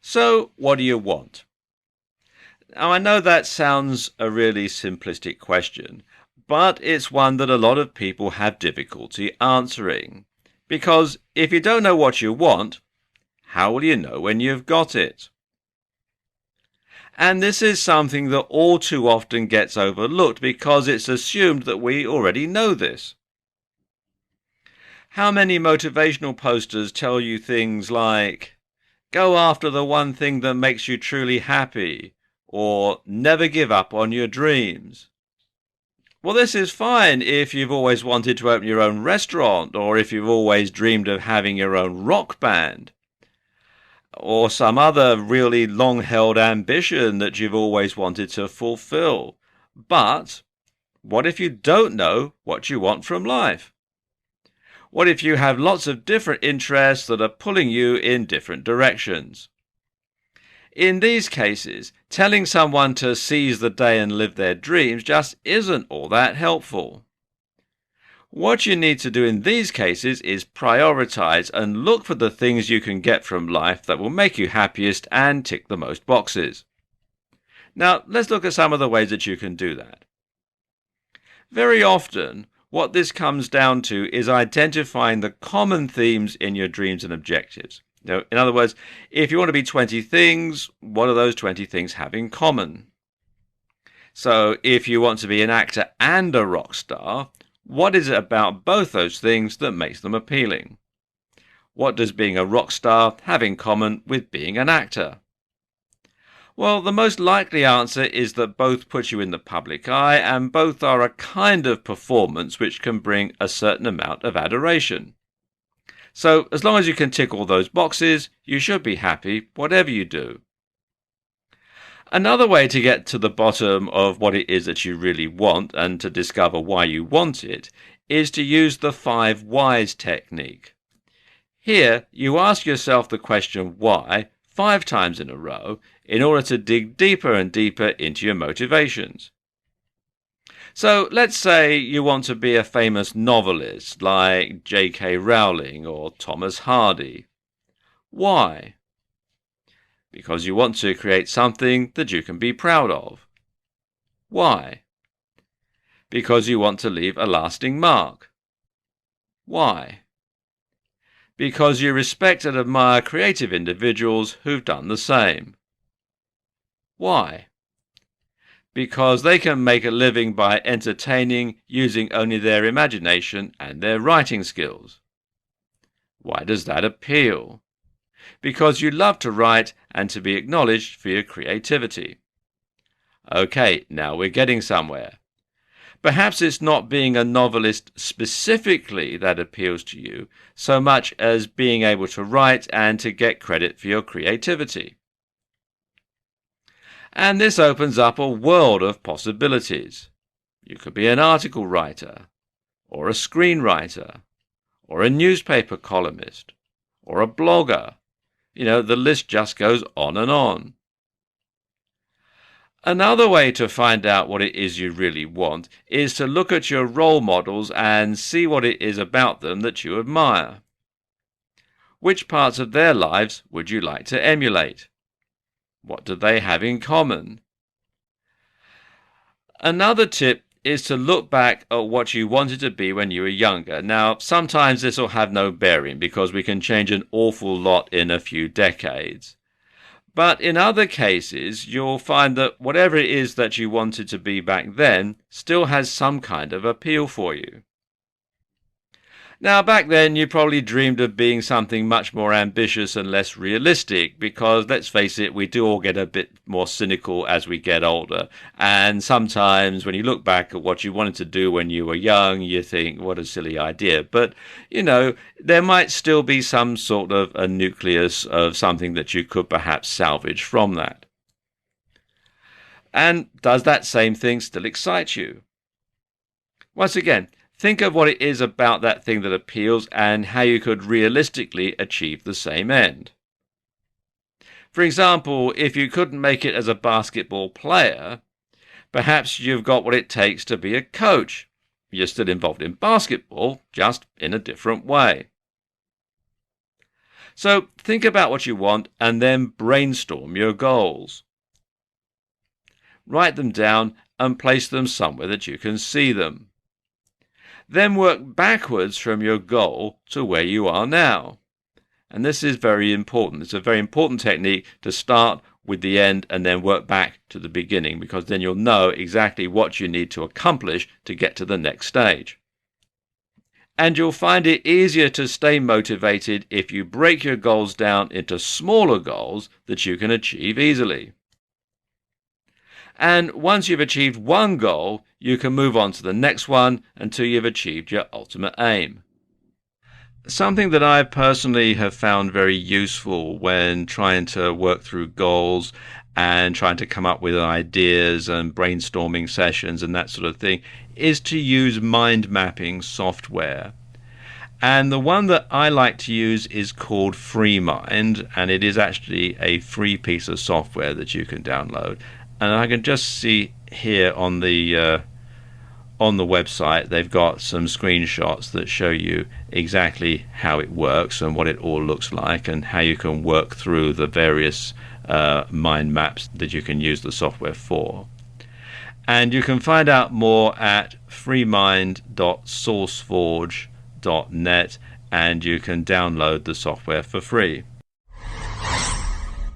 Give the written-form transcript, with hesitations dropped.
So, what do you want? Now, I know that sounds a really simplistic question, but it's one that a lot of people have difficulty answering. Because if you don't know what you want, how will you know when you've got it? And this is something that all too often gets overlooked because it's assumed that we already know this. How many motivational posters tell you things like, go after the one thing that makes you truly happy, or never give up on your dreams? Well, this is fine if you've always wanted to open your own restaurant, or if you've always dreamed of having your own rock band, or some other really long-held ambition that you've always wanted to fulfill. But what if you don't know what you want from life? What if you have lots of different interests that are pulling you in different directions? In these cases, telling someone to seize the day and live their dreams just isn't all that helpful. What you need to do in these cases is prioritize and look for the things you can get from life that will make you happiest and tick the most boxes. Now, let's look at some of the ways that you can do that. Very often, what this comes down to is identifying the common themes in your dreams and objectives. Now, in other words, if you want to be 20 things, what do those 20 things have in common? So if you want to be an actor and a rock star, what is it about both those things that makes them appealing? What does being a rock star have in common with being an actor? Well, the most likely answer is that both put you in the public eye and both are a kind of performance which can bring a certain amount of adoration. So, as long as you can tick all those boxes, you should be happy whatever you do. Another way to get to the bottom of what it is that you really want and to discover why you want it is to use the 5 whys technique. Here, you ask yourself the question why 5 times in a row in order to dig deeper and deeper into your motivations. So let's say you want to be a famous novelist like J.K. Rowling or Thomas Hardy. Why? Because you want to create something that you can be proud of. Why? Because you want to leave a lasting mark. Why? Because you respect and admire creative individuals who've done the same. Why? Because they can make a living by entertaining using only their imagination and their writing skills. Why does that appeal? Because you love to write and to be acknowledged for your creativity. Okay, now we're getting somewhere. Perhaps it's not being a novelist specifically that appeals to you, so much as being able to write and to get credit for your creativity. And this opens up a world of possibilities. You could be an article writer, or a screenwriter, or a newspaper columnist, or a blogger. The list just goes on and on. Another way to find out what it is you really want is to look at your role models and see what it is about them that you admire. Which parts of their lives would you like to emulate? What do they have in common? Another tip is to look back at what you wanted to be when you were younger. Now, sometimes this will have no bearing because we can change an awful lot in a few decades. But in other cases, you'll find that whatever it is that you wanted to be back then still has some kind of appeal for you. Now, back then, you probably dreamed of being something much more ambitious and less realistic because, let's face it, we do all get a bit more cynical as we get older. And sometimes when you look back at what you wanted to do when you were young, you think, what a silly idea. But, there might still be some sort of a nucleus of something that you could perhaps salvage from that. And does that same thing still excite you? Once again, think of what it is about that thing that appeals and how you could realistically achieve the same end. For example, if you couldn't make it as a basketball player, perhaps you've got what it takes to be a coach. You're still involved in basketball, just in a different way. So think about what you want and then brainstorm your goals. Write them down and place them somewhere that you can see them. Then work backwards from your goal to where you are now. And this is very important. It's a very important technique to start with the end and then work back to the beginning, because then you'll know exactly what you need to accomplish to get to the next stage. And you'll find it easier to stay motivated if you break your goals down into smaller goals that you can achieve easily. And once you've achieved one goal, you can move on to the next one until you've achieved your ultimate aim. Something that I personally have found very useful when trying to work through goals and trying to come up with ideas and brainstorming sessions and that sort of thing is to use mind mapping software. And the one that I like to use is called FreeMind, and it is actually a free piece of software that you can download. And I can just see here on the website they've got some screenshots that show you exactly how it works and what it all looks like and how you can work through the various mind maps that you can use the software for. And you can find out more at freemind.sourceforge.net, and you can download the software for free.